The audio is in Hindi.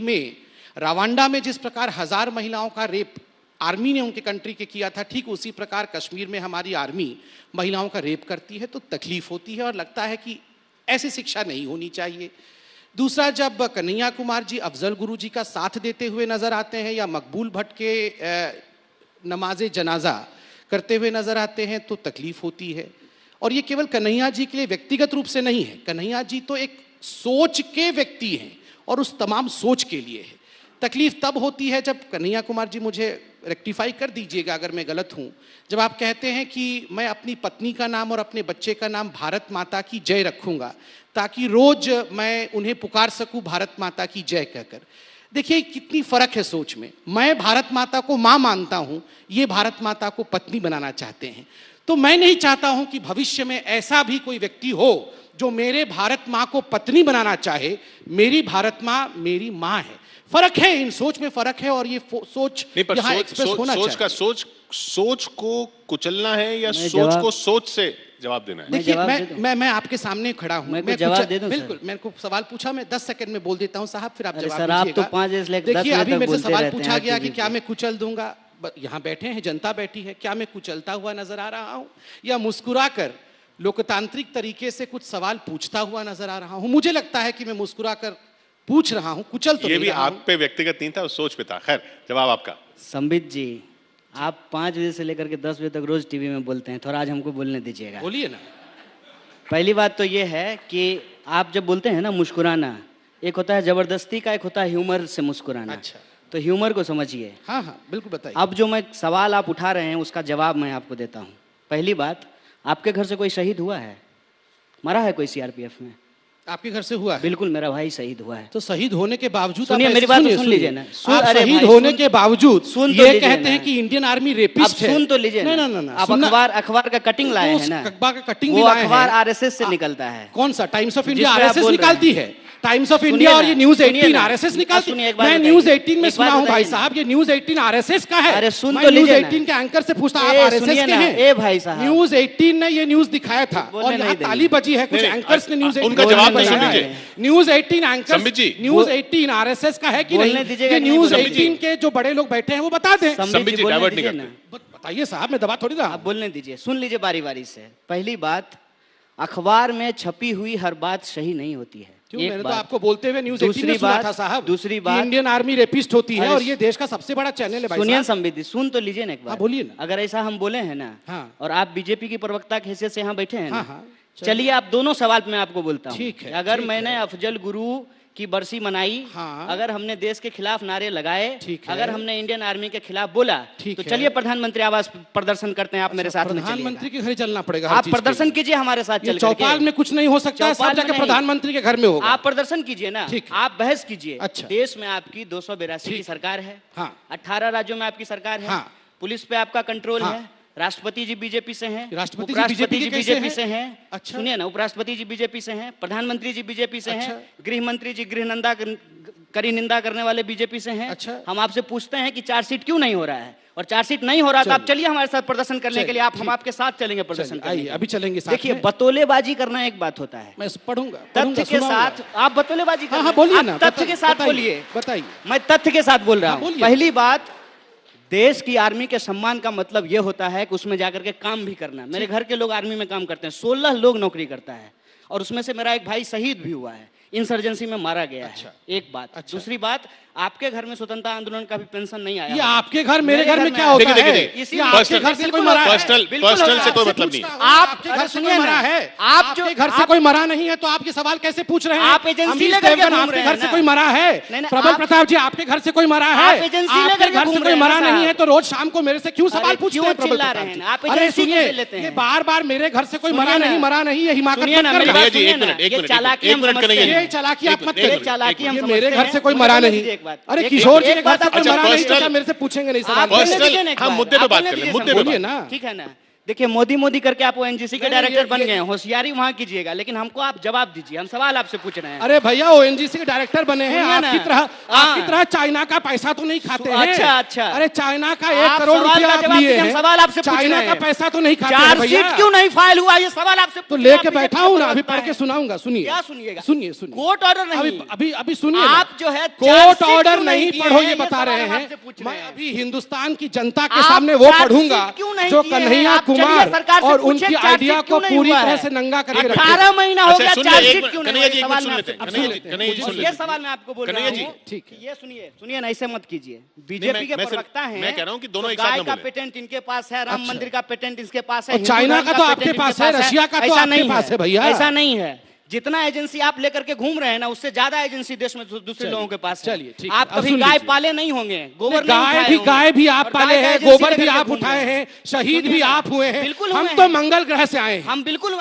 में रवांडा में जिस प्रकार 1000 महिलाओं का रेप आर्मी ने उनके कंट्री के किया था, ठीक उसी प्रकार कश्मीर में हमारी आर्मी महिलाओं का रेप करती है, तो तकलीफ होती है और लगता है कि ऐसी शिक्षा नहीं होनी चाहिए। दूसरा, जब कन्हैया कुमार जी अफजल गुरु जी का साथ देते हुए नजर आते हैं या मकबूल भट्ट के नमाज जनाजा करते हुए नजर आते हैं तो तकलीफ होती है। और ये केवल कन्हैया जी के लिए व्यक्तिगत रूप से नहीं है, कन्हैया जी तो एक सोच के व्यक्ति हैं और उस तमाम सोच के लिए है। तकलीफ तब होती है जब, कन्हैया कुमार जी मुझे रेक्टिफाई कर दीजिएगा अगर मैं गलत हूं, जब आप कहते हैं कि मैं अपनी पत्नी का नाम और अपने बच्चे का नाम भारत माता की जय रखूंगा ताकि रोज मैं उन्हें पुकार सकूं भारत माता की जय कहकर। देखिए कितनी फर्क है सोच में। मैं भारत माता को मां मानता हूं, ये भारत माता को पत्नी बनाना चाहते हैं। तो मैं नहीं चाहता हूं कि भविष्य में ऐसा भी कोई व्यक्ति हो जो मेरे भारत मां को पत्नी बनाना चाहे। मेरी भारत मां मेरी मां है। फर्क है, इन सोच में फर्क है और ये सोच यहाँ एक्सप्रेस होना चाहिए। सोच को कुचलना है या सोच को सोच से जवाब देना है? देखिए मैं आपके सामने खड़ा हूँ, मैं जवाब दे दूं। बिल्कुल, मेरे को सवाल पूछा, मैं 10 सेकंड में बोल देता हूँ साहब, फिर आप जवाब सर, आप तो 5 देखिए अभी मेरे से सवाल पूछा गया कि क्या मैं कुचल दूंगा। यहाँ बैठे हैं, जनता बैठी है, क्या मैं कुचलता हुआ नजर आ रहा हूँ या मुस्कुराकर लोकतांत्रिक तरीके से कुछ सवाल पूछता हुआ नजर आ रहा हूँ? मुझे लगता है कि मैं मुस्कुराकर पूछ रहा हूँ, कुचल तो ये भी आप पे व्यक्तिगत नहीं था, सोच पे था। खैर, जवाब आपका। संबित जी, आप 5 बजे से लेकर के 10 बजे तक रोज टीवी में बोलते हैं, थोड़ा आज हमको बोलने दीजिएगा। बोलिए ना। पहली बात तो ये है कि आप जब बोलते हैं ना मुस्कुराना, एक होता है जबरदस्ती का, एक होता है ह्यूमर से मुस्कुराना। अच्छा, तो ह्यूमर को समझिए। हाँ हाँ बिल्कुल बताइए। अब जो मैं सवाल आप उठा रहे हैं उसका जवाब मैं आपको देता हूँ। पहली बात, आपके घर से कोई शहीद हुआ है? मरा है कोई सीआरपीएफ में? आपके घर से हुआ है? बिल्कुल, मेरा भाई शहीद हुआ है। तो शहीद होने के बावजूद, सुनिए मेरी बात, सुन लीजिए ना। शहीद होने के बावजूद ये कहते हैं कि इंडियन आरमी रेपिस्ट है। सुन तो लीजिए ना। आप अखबार का कटिंग लाए हैं ना, अखबार का कटिंग वो अखबार आरएसएस से निकलता है। कौन सा? टाइम्स ऑफ इंडिया आरएसएस निकालती है। टाइम्स ऑफ इंडिया और ये न्यूज 18 आरएसएस निकालती है। मैं न्यूज 18 में सुना हूं भाई साहब, ये न्यूज 18 आरएसएस का है। अरे सुन तो लीजिए, न्यूज 18 के एंकर से पूछता आप आरएसएस के हैं? ए भाई साहब, न्यूज 18 ने ये न्यूज दिखाया था और यहाँ ताली बजी है कुछ एंकर्स ने। न्यूज 18 उनका जवाब तो सुन लीजिए। न्यूज 18 एंकर्स, न्यूज 18 आरएसएस का है कि नहीं? ये न्यूज 18 के जो बड़े लोग बैठे हैं वो बता दें। बताइए साहब, मैं दबा थोड़ी रहा। आप बोलने दीजिए, सुन लीजिए बारी बारी से। पहली बात, अखबार में छपी हुई हर बात सही नहीं होती है। मैंने तो आपको बोलते हुए न्यूज 18 में सुना था साहब। दूसरी बात, इंडियन आर्मी रेपिस्ट होती है और ये देश का सबसे बड़ा चैनल है भाई। सुनिए संबित, सुन तो लीजिए ना एक बार। बोलिए ना। अगर ऐसा हम बोले हैं ना, हाँ। और आप बीजेपी की प्रवक्ता की हैसियत से यहाँ बैठे हैं ना, हाँ, चलिए आप दोनों सवाल पे मैं आपको बोलता हूँ। ठीक है। अगर मैंने अफजल गुरु की बरसी मनाई, हाँ। अगर हमने देश के खिलाफ नारे लगाए, अगर हमने इंडियन आर्मी के खिलाफ बोला, तो चलिए प्रधानमंत्री आवास प्रदर्शन करते हैं। आप मेरे साथ में प्रधानमंत्री के घर चलना पड़ेगा। आप प्रदर्शन कीजिए हमारे साथ चल। चौपाल में कुछ नहीं हो सकता, सब जाके प्रधानमंत्री के घर में होगा। आप प्रदर्शन कीजिए ना, आप बहस कीजिए। अच्छा। देश में आपकी 282 की सरकार है, 18 राज्यों में आपकी सरकार है, पुलिस पे आपका कंट्रोल है, राष्ट्रपति जी बीजेपी से हैं, उपराष्ट्रपति जी बीजेपी से हैं। अच्छा। सुनिए ना, उपराष्ट्रपति जी बीजेपी से हैं, प्रधानमंत्री जी बीजेपी से हैं, गृह मंत्री जी कड़ी निंदा करने वाले बीजेपी से हैं। अच्छा। हम आपसे पूछते हैं कि चार्जशीट क्यों नहीं हो रहा है, और चार्जशीट नहीं हो रहा तो आप चलिए हमारे साथ प्रदर्शन करने के लिए। हम आपके साथ चलेंगे प्रदर्शन करने। अभी चलेंगे। देखिए, बतौलेबाजी करना एक बात होता है, मैं पढ़ूंगा तथ्य के साथ। आप बतौलेबाजी कर रहे हैं, बोलिए ना, तथ्य के साथ बोलिए। बताइए। मैं तथ्य के साथ बोल रहा हूँ। पहली बात, देश की आर्मी के सम्मान का मतलब यह होता है कि उसमें जाकर के काम भी करना। मेरे घर के लोग आर्मी में काम करते हैं, 16 लोग नौकरी करता है, और उसमें से मेरा एक भाई शहीद भी हुआ है, इंसर्जेंसी में मारा गया है। एक बात। दूसरी बात, आपके घर में स्वतंत्रता आंदोलन का भी पेंशन नहीं आया। ये आपके घर मेरे घर में क्या होता है? आपके घर से कोई मरा है? पर्सनल से कोई मतलब नहीं। आपके घर से कोई मरा है? आपके घर से कोई मरा नहीं है तो आप ये सवाल कैसे पूछ रहे हैं? आप एजेंसी लेकर के घूम रहे हैं। आपके घर से कोई मरा है? प्रबल प्रताप जी, आपके घर से कोई मरा है? आपके घर से कोई मरा नहीं है तो रोज शाम को मेरे से क्यों सवाल पूछते हैं प्रबल प्रताप जी? अरे सुनिए, ये बार बार मेरे घर से कोई मरा नहीं, ये हिमाकत मत करना। ये चालाकी आप मत करिए। मेरे घर से कोई मरा नहीं। अरे किशोर जी के घर से कोई मरा नहीं तो मेरे से पूछेंगे नहीं सवाल? हम मुद्दे पे बात कर रहे हैं, मुद्दे पे बोलिए ना। ठीक है ना। देखिए मोदी मोदी करके आप ओएनजीसी के नहीं, नहीं, डायरेक्टर बन ये- गए हैं, होशियारी वहां कीजिएगा, लेकिन हमको आप जवाब दीजिए, हम सवाल आपसे पूछ रहे हैं। अरे भैया ओएनजीसी के डायरेक्टर बने हैं, सुनिए ना। आपकी तरह चाइना का पैसा तो नहीं खाते हैं। अच्छा, अच्छा। अरे चाइना का आप 1 करोड़ सवाल रुपया का आप जवाब लिए दीजिए, हम हैं, सवाल आपसे पूछ चाइना रहे का हैं। पैसा तो नहीं खाते हैं भैया। चार्जशीट क्यों नहीं फाइल हुआ, ये सवाल आपसे तो पूछ रहे लेके हैं। बैठा हूं ना, अभी पढ़ के सुनाऊंगा, सुनिए। क्या सुनिएगा? सुनिए सुनिए। कोर्ट ऑर्डर नहीं, अभी सुनिए ना। आप जो है कोर्ट चार्जशीट ऑर्डर क्यों नहीं किए पढ़ो, हैं, ये बता सवाल रहे हम हैं। आपसे पूछ मैं रहे हैं। अभी हिंदुस्तान की जनता के आप सामने वो चार्जशीट पढ़ूंगा क्यों नहीं जो किए हैं? कन्हैया आप चलिए कुमार सरकार से और पूछिए, उनकी चार्जशीट आइडिया को क्यों नहीं पूरी हुआ तरह है? से नंगा करके रखे। 18 महीना हो अच्छा, गया, सुनिए, चार्जशीट एक क्यों नहीं कन्हैया हुआ? जी, एक सवाल मिनट मैं सुन आपसे लेते हैं, पूछ कन्हैया रहा जी, हूं। कन्हैया जी सुन ये लेते हैं। सवाल मैं आपको बोल रहा कन्हैया जी, हूं। ठीक है। ये सुनिए ना, ऐसे मत कीजिए। बीजेपी के मैं सिर्फ- प्रवक्ता हैं, मैं कह रहा हूं कि दोनों तो एक साथ गाय ना का बोलें। पेटेंट इनके पास है, राम अच्छा। मंदिर का पेटेंट इसके पास है, और हिंदू चाइना धर्म का तो आपके पेटेंट इनके पास है, रशिया का तो ऐसा आपके नहीं पास है भैया। ऐसा नहीं है। जितना एजेंसी आप लेकर के घूम रहे हैं ना, उससे ज्यादा एजेंसी देश में दूसरे चलिए, लोगों के पास है। चलिए, ठीक है। आप अब कभी सुन गाय लीजिए। पाले नहीं होंगे, गोबर नहीं गाय उठाए भी होंगे। गाय भी आप और पाले गाय का हैं, एजेंसी गोबर लेकर भी के आप घूम रहे उठाए हैं। हैं, शहीद सुनिए भी ना, आप हुए हैं। बिल्कुल हम हुए तो हैं। मंगल ग्रह से आए हैं। हम बिल्कुल